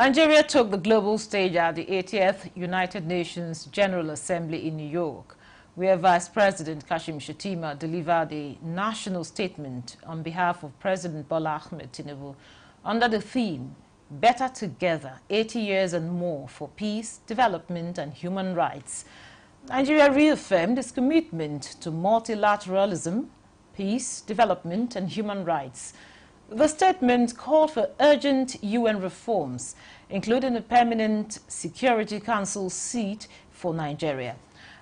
Nigeria took the global stage at the 80th United Nations General Assembly in New York, where Vice President Kashim Shettima delivered a national statement on behalf of President Bola Ahmed Tinubu under the theme, Better Together, 80 Years and More for Peace, Development and Human Rights. Nigeria reaffirmed its commitment to multilateralism, peace, development and human rights. The statement called for urgent UN reforms, including a permanent Security Council seat for Nigeria,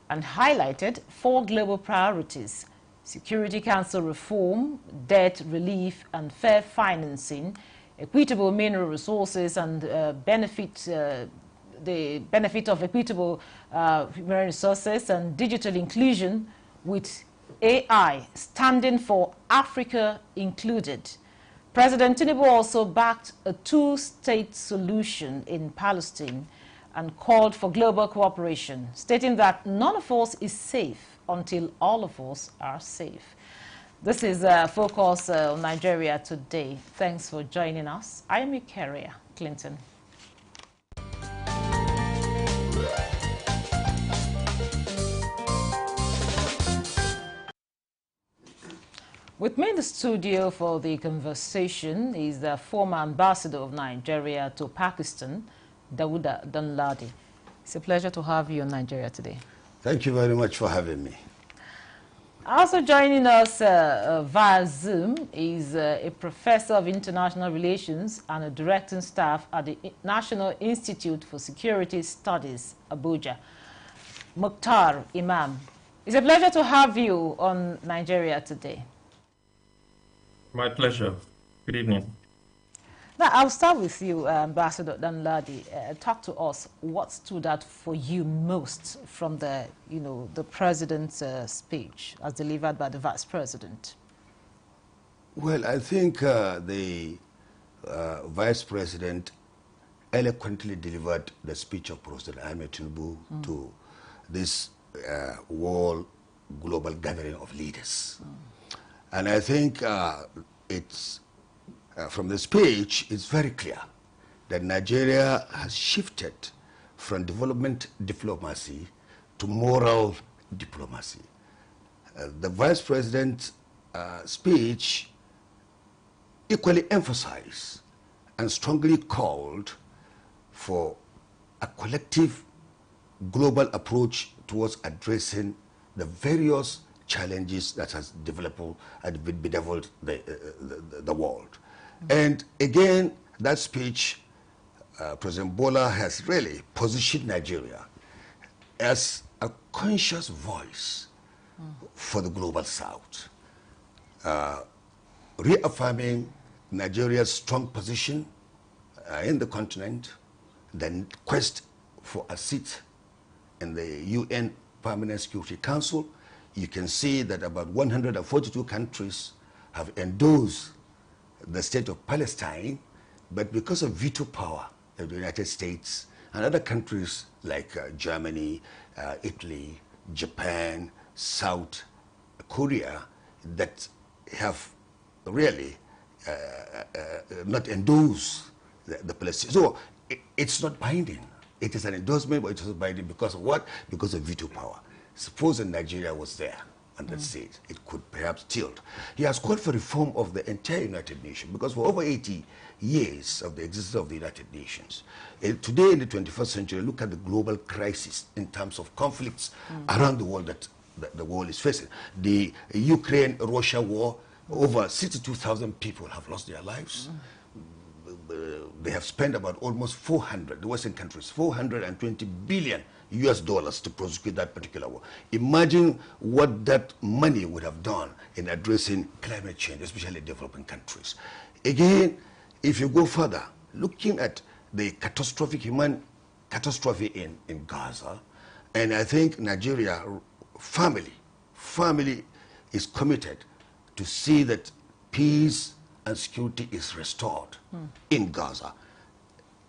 and highlighted 4 global priorities: Security Council reform, debt relief and fair financing, equitable mineral resources and the benefit of equitable mineral resources, and digital inclusion, with AI standing for Africa included. President Tinubu also backed a 2-state solution in Palestine and called for global cooperation, stating that none of us is safe until all of us are safe. This is Focus on Nigeria Today. Thanks for joining us. I am Eucharia Clinton. With me in the studio for the conversation is the former ambassador of Nigeria to Pakistan, Dawuda Danladi. It's a pleasure to have you in Nigeria today. Thank you very much for having me. Also joining us via Zoom is a professor of international relations and a directing staff at the National Institute for Security Studies, Abuja, Mukhtar Imam. It's a pleasure to have you on Nigeria Today. My pleasure. Good evening. Now, I'll start with you, Ambassador Danladi. Talk to us. What stood out for you most from the, the president's speech as delivered by the vice president? Well, I think the vice president eloquently delivered the speech of President Ahmed Tinubu to this world global gathering of leaders. And I think it's from the speech, it's very clear that Nigeria has shifted from development diplomacy to moral diplomacy. The vice president's speech equally emphasized and strongly called for a collective global approach towards addressing the various challenges that has developed and bedeviled the world. And again, that speech, President Bola has really positioned Nigeria as a conscious voice for the global south, reaffirming Nigeria's strong position in the continent, the quest for a seat in the UN Permanent Security Council. You can see that about 142 countries have endorsed the state of Palestine, but because of veto power of the United States and other countries like Germany, Italy, Japan, South Korea, that have really not endorsed the Palestine. So it's not binding. It is an endorsement, but it is not binding because of what? Because of veto power. Suppose that Nigeria was there on that stage, it could perhaps tilt. He has called for reform of the entire United Nations because for over 80 years of the existence of the United Nations, today in the 21st century, look at the global crisis in terms of conflicts around the world that the world is facing. The Ukraine-Russia war, over 62,000 people have lost their lives. They have spent about almost 400, the Western countries, $420 billion US to prosecute that particular war. Imagine what that money would have done in addressing climate change, especially developing countries. Again, if you go further, looking at the human catastrophe in Gaza, and I think Nigeria family is committed to see that peace and security is restored in Gaza.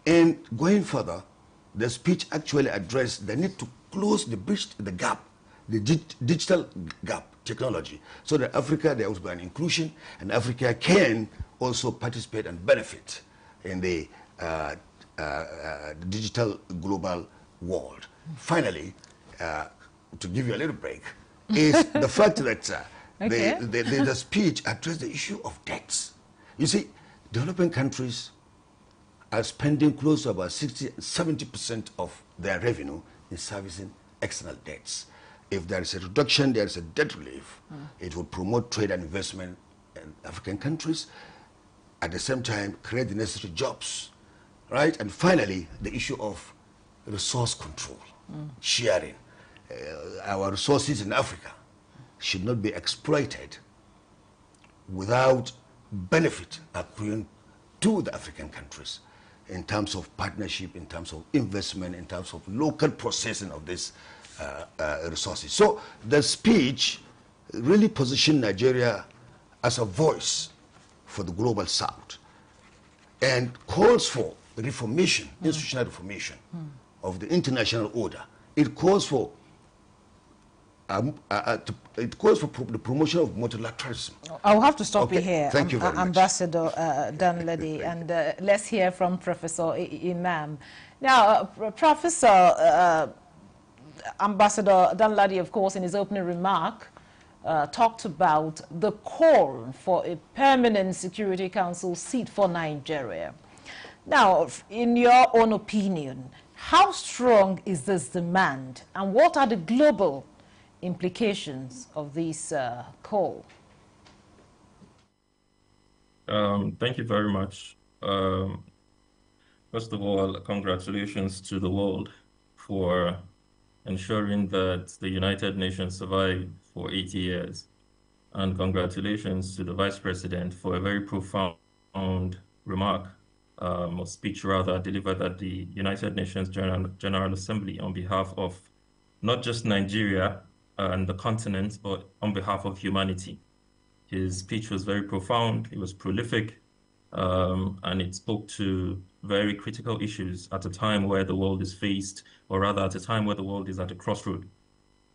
And going further, the speech actually addressed the need to close the gap, the digital gap, technology, so that Africa, there will be an inclusion, and Africa can also participate and benefit in the the digital global world. Finally, to give you a little break, is the fact that Okay. the speech addressed the issue of debts. You see, developing countries are spending close to about 70% of their revenue in servicing external debts. If there is a reduction, there is a debt relief, it will promote trade and investment in African countries, at the same time create the necessary jobs, right? And finally, the issue of resource control, sharing. Our resources in Africa should not be exploited without benefit accruing to the African countries in terms of partnership, in terms of investment, in terms of local processing of these resources. So the speech really positioned Nigeria as a voice for the global south and calls for reformation, institutional reformation of the international order. It calls for the promotion of multilateralism. I'll have to stop you Okay, here, thank you very much. Ambassador Danladi, and let's hear from Professor Imam. Now, Professor Ambassador Danladi, of course, in his opening remark, talked about the call for a permanent Security Council seat for Nigeria. Now, in your own opinion, how strong is this demand, and what are the global implications of this call? Thank you very much. First of all, congratulations to the world for ensuring that the United Nations survived for 80 years. And congratulations to the Vice President for a very profound remark, or speech rather, delivered at the United Nations General Assembly on behalf of not just Nigeria and the continent, but on behalf of humanity. His speech was very profound, it was prolific, and it spoke to very critical issues at a time where the world is faced, or rather at a time where the world is at a crossroad.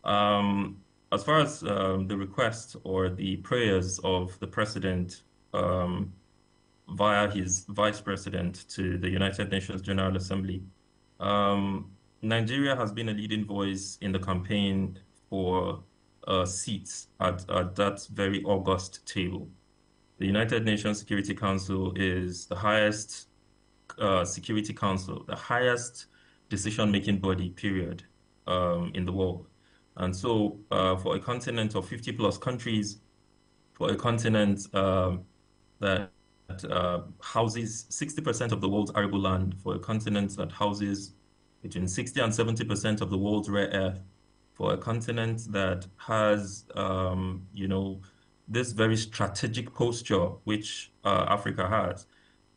As far as the request or the prayers of the President via his Vice President to the United Nations General Assembly, Nigeria has been a leading voice in the campaign for seats at that very august table. The United Nations Security Council is the highest Security Council, the highest decision-making body, period, in the world. And so for a continent of 50+ countries, for a continent that houses 60% of the world's arable land, for a continent that houses between 60 and 70% of the world's rare earth, for a continent that has, this very strategic posture which Africa has.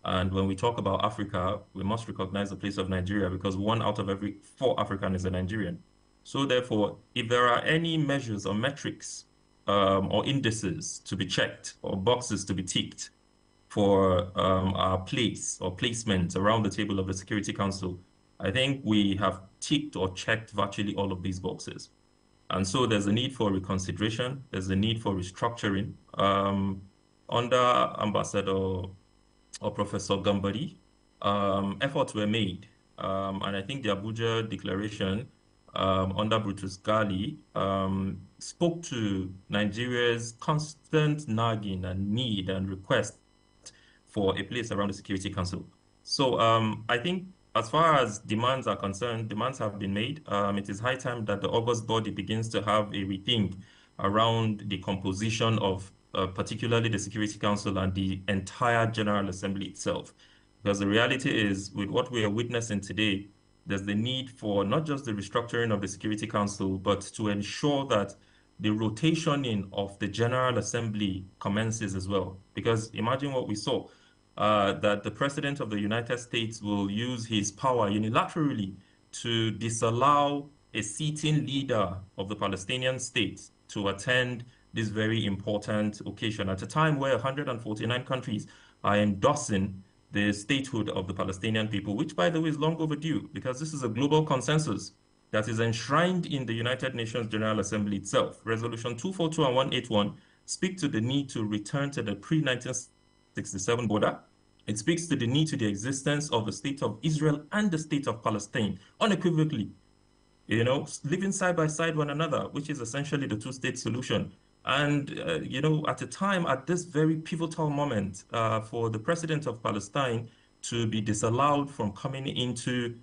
And when we talk about Africa, we must recognize the place of Nigeria, because 1 out of every 4 African is a Nigerian. So therefore, if there are any measures or metrics or indices to be checked or boxes to be ticked for our place or placement around the table of the Security Council, I think we have ticked or checked virtually all of these boxes. And so there's a need for reconsideration, there's a need for restructuring. Under Ambassador or Professor Gambari, efforts were made. And I think the Abuja Declaration under Brutus Ghali spoke to Nigeria's constant nagging and need and request for a place around the Security Council. So I think as far as demands are concerned, demands have been made. It is high time that the August body begins to have a rethink around the composition of particularly the Security Council and the entire General Assembly itself. Because the reality is, with what we are witnessing today, there's the need for not just the restructuring of the Security Council, but to ensure that the rotationing of the General Assembly commences as well. Because imagine what we saw, that the President of the United States will use his power unilaterally to disallow a sitting leader of the Palestinian state to attend this very important occasion at a time where 149 countries are endorsing the statehood of the Palestinian people, which, by the way, is long overdue, because this is a global consensus that is enshrined in the United Nations General Assembly itself. Resolution 242 and 181 speak to the need to return to the pre-1967 border, It speaks to the need to the existence of the state of Israel and the state of Palestine unequivocally, you know, living side by side one another, which is essentially the two-state solution. And, you know, at a time, at this very pivotal moment, for the president of Palestine to be disallowed from coming into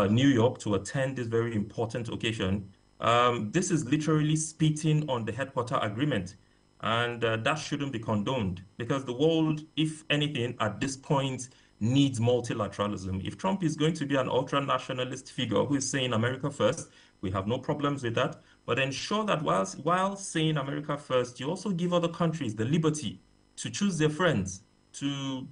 New York to attend this very important occasion, this is literally spitting on the headquarter agreement. And that shouldn't be condoned, because the world, if anything, at this point, needs multilateralism. If Trump is going to be an ultra-nationalist figure who is saying America first, we have no problems with that. But ensure that while saying America first, you also give other countries the liberty to choose their friends, to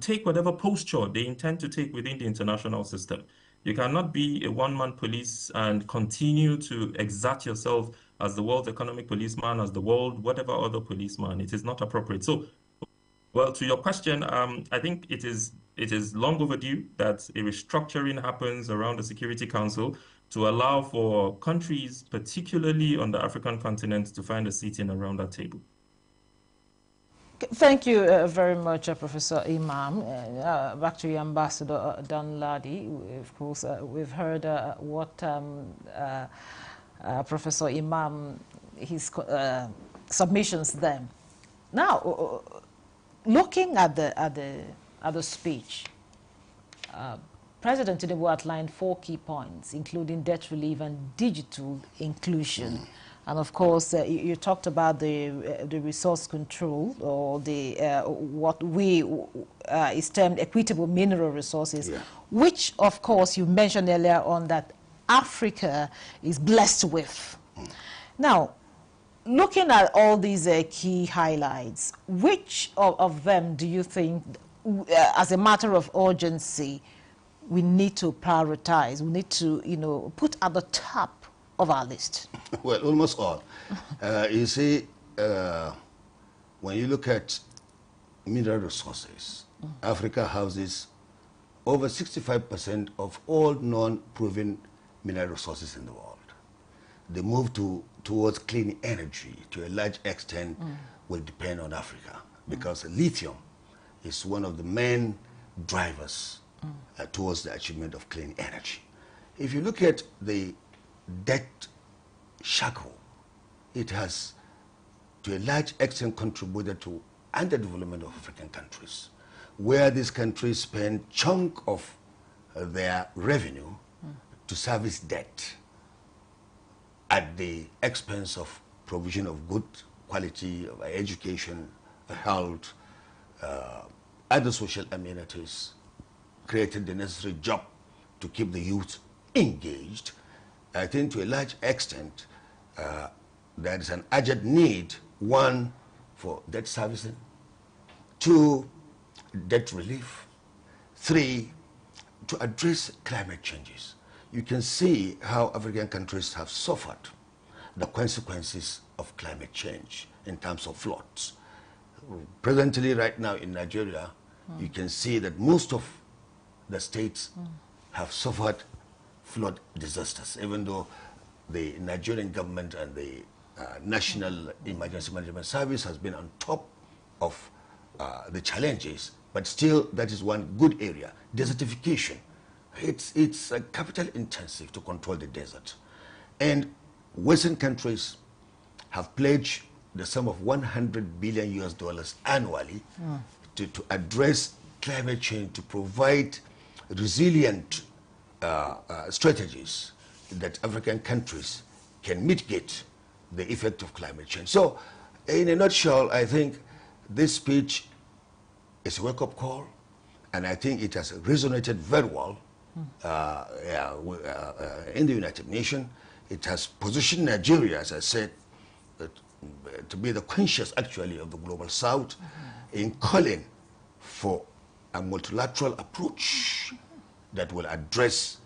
take whatever posture they intend to take within the international system. You cannot be a one-man police and continue to exert yourself as the world's economic policeman, as the world, whatever other policeman. It is not appropriate. So, well, to your question, I think it is long overdue that a restructuring happens around the Security Council to allow for countries, particularly on the African continent, to find a seat in around that table. Thank you very much, Professor Imam. Back to you, Ambassador Danladi. Of course, we've heard what Professor Imam, his submissions then. Now, looking at the speech, President Tinubu outlined 4 key points, including debt relief and digital inclusion. And of course, you talked about the resource control, or the what is termed equitable mineral resources, which of course you mentioned earlier on that Africa is blessed with. Now, looking at all these key highlights, which of them do you think, as a matter of urgency, we need to prioritize, we need to, you know, put at the top of our list? Well, almost all. You see, when you look at mineral resources, Africa houses over 65% of all non-proven mineral resources in the world. The move towards clean energy, to a large extent, will depend on Africa, because lithium is one of the main drivers towards the achievement of clean energy. If you look at the debt shackle, it has to a large extent contributed to underdevelopment of African countries, where these countries spend chunk of their revenue to service debt at the expense of provision of good quality of education, health, other social amenities, creating the necessary job to keep the youth engaged. I think to a large extent, there is an urgent need, 1, for debt servicing, 2, debt relief, 3, to address climate changes. You can see how African countries have suffered the consequences of climate change in terms of floods. Presently, right now in Nigeria, you can see that most of the states have suffered flood disasters, even though the Nigerian government and the National Emergency Management Service has been on top of the challenges, but still that is one good area. Desertification, it's capital intensive to control the desert. And Western countries have pledged the sum of $100 billion annually to address climate change, to provide resilient strategies that African countries can mitigate the effect of climate change. So, in a nutshell, I think this speech is a wake-up call, and I think it has resonated very well in the United Nations. It has positioned Nigeria, as I said, to be the conscience, actually, of the Global South in calling for a multilateral approach that will address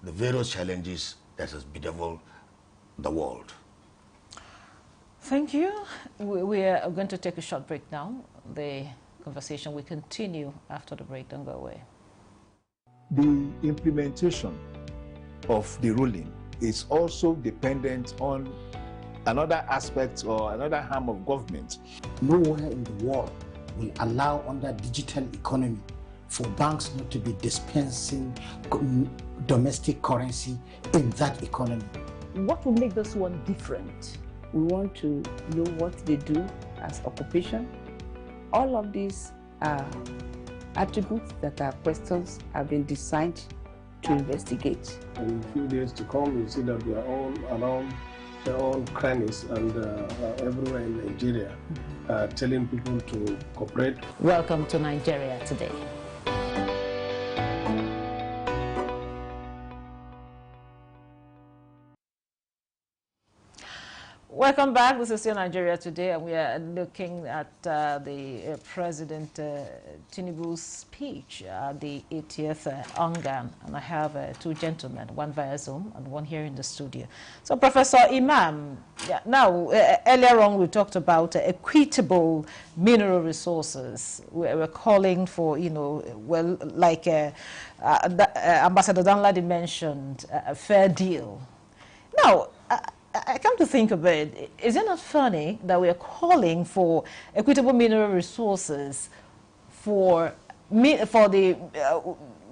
the various challenges that has bedeviled the world. Thank you. We are going to take a short break now. The conversation will continue after the break. Don't go away. The implementation of the ruling is also dependent on another aspect or another arm of government. Nowhere in the world will allow, under digital economy, for banks not to be dispensing domestic currency in that economy. What will make this one different? We want to know what they do as occupation. All of these are attributes that our questions have been designed to investigate. In a few days to come, you see that we are all around their own crannies and everywhere in Nigeria, telling people to cooperate. Welcome to Nigeria Today. Welcome back. This is still Nigeria Today, and we are looking at the President Tinubu's speech at the 80th UNGAN. And I have two gentlemen, one via Zoom and one here in the studio. So, Professor Imam, now, earlier on we talked about equitable mineral resources. We're calling for, you know, well, like Ambassador Danladi mentioned, a fair deal. Now, I come to think of it, is it not funny that we are calling for equitable mineral resources for the,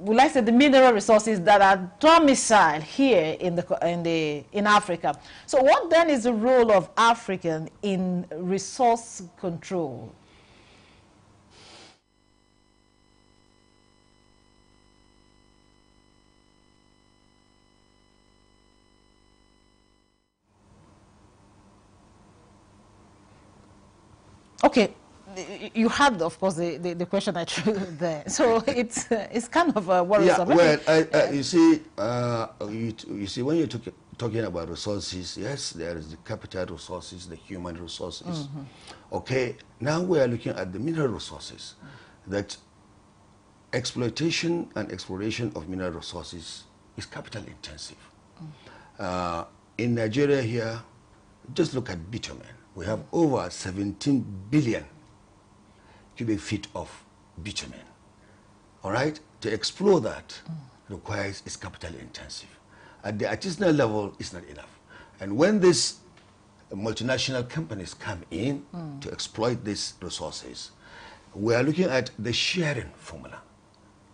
will I say, the mineral resources that are domiciled here in Africa? So what then is the role of Africa in resource control? Okay, you had, of course, the question I threw there. So it's kind of worrisome. Yeah, well, you see, when you're talking about resources, yes, there is the capital resources, the human resources. Okay, now we are looking at the mineral resources. That exploitation and exploration of mineral resources is capital intensive. In Nigeria here, just look at bitumen. We have over 17 billion cubic feet of bitumen. All right? To explore that requires, is capital intensive. At the artisanal level, it's not enough. And when these multinational companies come in to exploit these resources, we are looking at the sharing formula.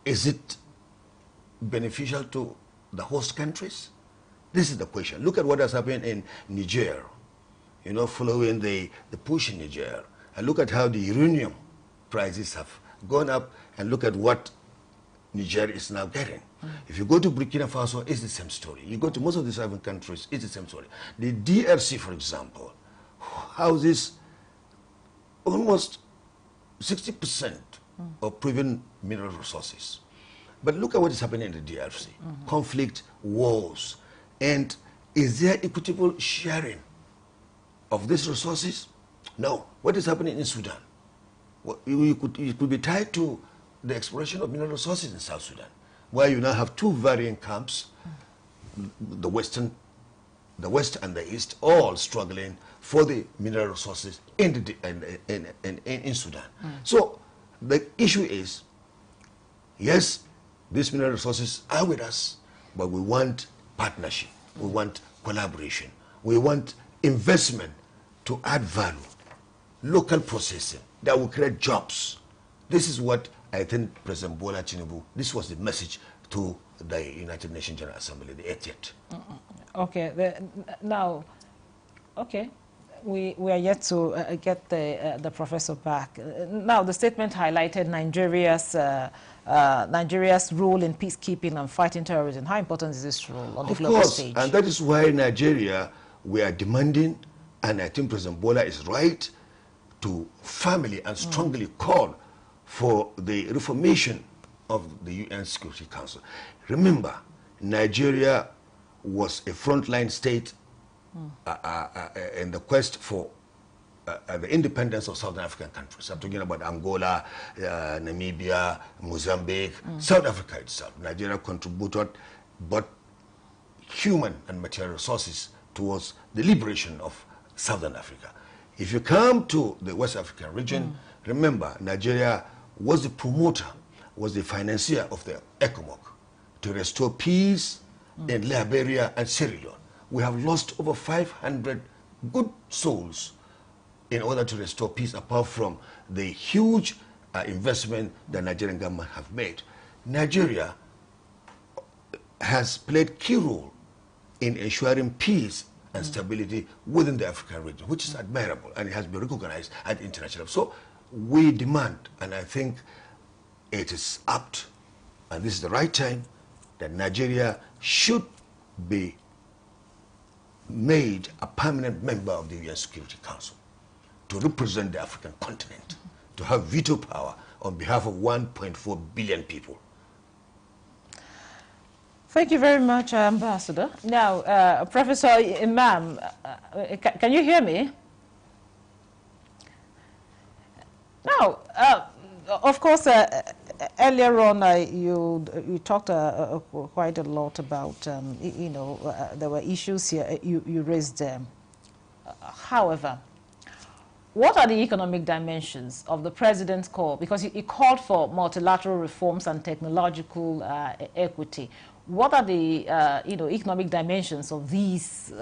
Is it beneficial to the host countries? This is the question. Look at what has happened in Niger. You know, following the push in Niger, and look at how the uranium prices have gone up, and look at what Niger is now getting. If you go to Burkina Faso, it's the same story. You go to most of these African countries, it's the same story. The DRC, for example, houses almost 60% of proven mineral resources. But look at what is happening in the DRC. Conflict, wars, and is there equitable sharing of these resources? No. What is happening in Sudan? Well, it could be tied to the exploration of mineral resources in South Sudan, where you now have two varying camps, the West and the East, all struggling for the mineral resources in Sudan. So the issue is, yes, these mineral resources are with us, but we want partnership, we want collaboration, we want investment to add value, local processing that will create jobs. This is what I think President Bola Tinubu, this was the message to the United Nations General Assembly, the 80th. Okay, now, okay, we are yet to get the professor back. Now, the statement highlighted Nigeria's role in peacekeeping and fighting terrorism. How important is this role on the global stage? Of course, and that is why Nigeria, we are demanding, and I think President Bola is right, to firmly and strongly call for the reformation of the UN Security Council. Remember, Nigeria was a frontline state in the quest for the independence of Southern African countries. I'm talking about Angola, Namibia, Mozambique, South Africa itself. Nigeria contributed both human and material resources towards the liberation of Southern Africa. If you come to the West African region, remember, Nigeria was the promoter, was the financier of the ECOMOG to restore peace in Liberia and Sierra Leone. We have lost over 500 good souls in order to restore peace, apart from the huge investment the Nigerian government have made. Nigeria has played key role in ensuring peace and stability within the African region, which is admirable, and it has been recognized at international. So we demand, and I think it is apt, and this is the right time, that Nigeria should be made a permanent member of the UN Security Council to represent the African continent, to have veto power on behalf of 1.4 billion people. Thank you very much, Ambassador. Now, Professor Imam, can you hear me? Now, of course, earlier on, you talked quite a lot about, there were issues here you raised them. However, what are the economic dimensions of the president's call? Because he called for multilateral reforms and technological equity. What are the economic dimensions of these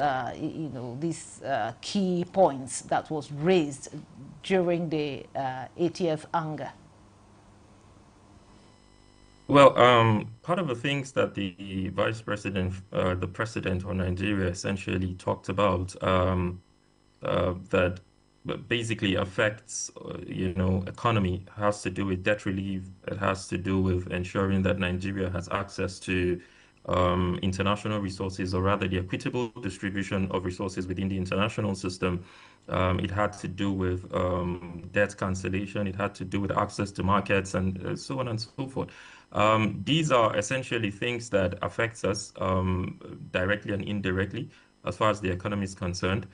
these key points that was raised during the 80th ANGA? Well, part of the things that the vice president, the president of Nigeria, essentially talked about that basically affects, economy, has to do with debt relief. It has to do with ensuring that Nigeria has access to international resources, or rather the equitable distribution of resources within the international system. It had to do with debt cancellation. It had to do with access to markets, and so on and so forth. These are essentially things that affects us directly and indirectly as far as the economy is concerned.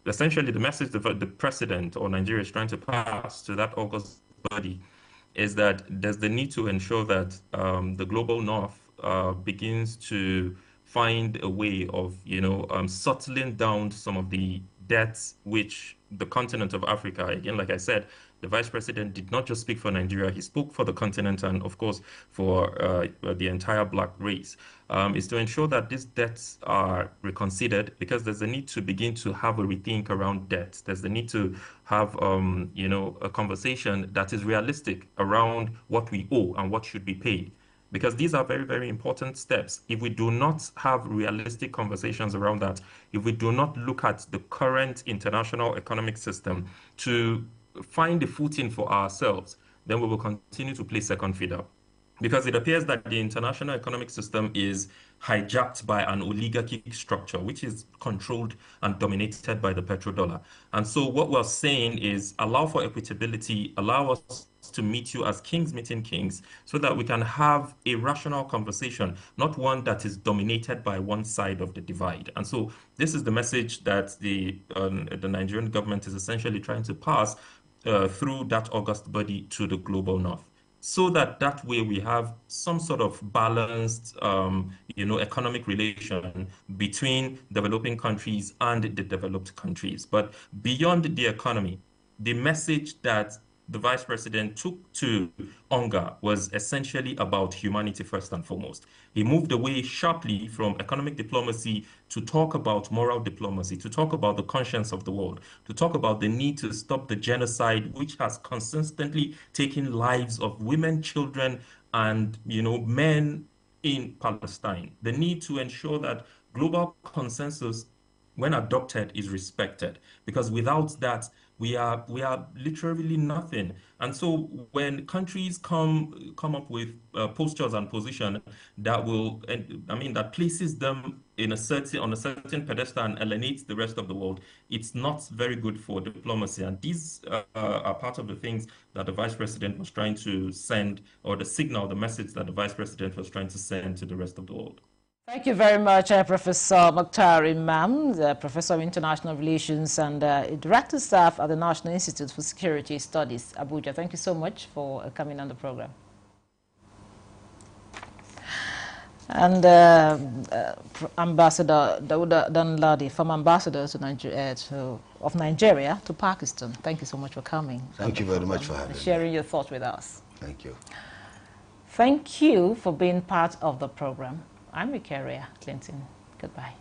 Essentially, the message that the president or Nigeria is trying to pass to that August body is that there's the need to ensure that the global north begins to find a way of, settling down some of the debts which the continent of Africa, again, like I said, the vice president did not just speak for Nigeria, he spoke for the continent and, of course, for the entire black race, is to ensure that these debts are reconsidered, because there's a need to begin to have a rethink around debt. There's the need to have, a conversation that is realistic around what we owe and what should be paid. Because these are very, very important steps. If we do not have realistic conversations around that, if we do not look at the current international economic system to find a footing for ourselves, then we will continue to play second fiddle. Because it appears that the international economic system is hijacked by an oligarchic structure, which is controlled and dominated by the petrodollar. And so what we're saying is allow for equitability, allow us to meet you as kings meeting kings, so that we can have a rational conversation, not one that is dominated by one side of the divide. And so this is the message that the Nigerian government is essentially trying to pass through that August body to the global north, so that way we have some sort of balanced, economic relation between developing countries and the developed countries. But beyond the economy, the message that the vice president took to UNGA was essentially about humanity first and foremost. He moved away sharply from economic diplomacy to talk about moral diplomacy, to talk about the conscience of the world, to talk about the need to stop the genocide, which has consistently taken lives of women, children, and men in Palestine. The need to ensure that global consensus, when adopted, is respected, because without that, we are literally nothing. And so when countries come up with postures and position that will, that places them on a certain pedestal and alienates the rest of the world, it's not very good for diplomacy. And these are part of the things that the vice president was trying to send, or the message that the vice president was trying to send to the rest of the world. Thank you very much, Professor Mukhtar Imam, the Professor of International Relations and Director Staff at the National Institute for Security Studies, Abuja. Thank you so much for coming on the program. And Ambassador Dauda Danladi, former ambassador of Nigeria to Pakistan. Thank you so much for coming. Thank you very much for having me. Sharing your thoughts with us. Thank you. Thank you for being part of the program. I'm Victoria Clinton. Goodbye.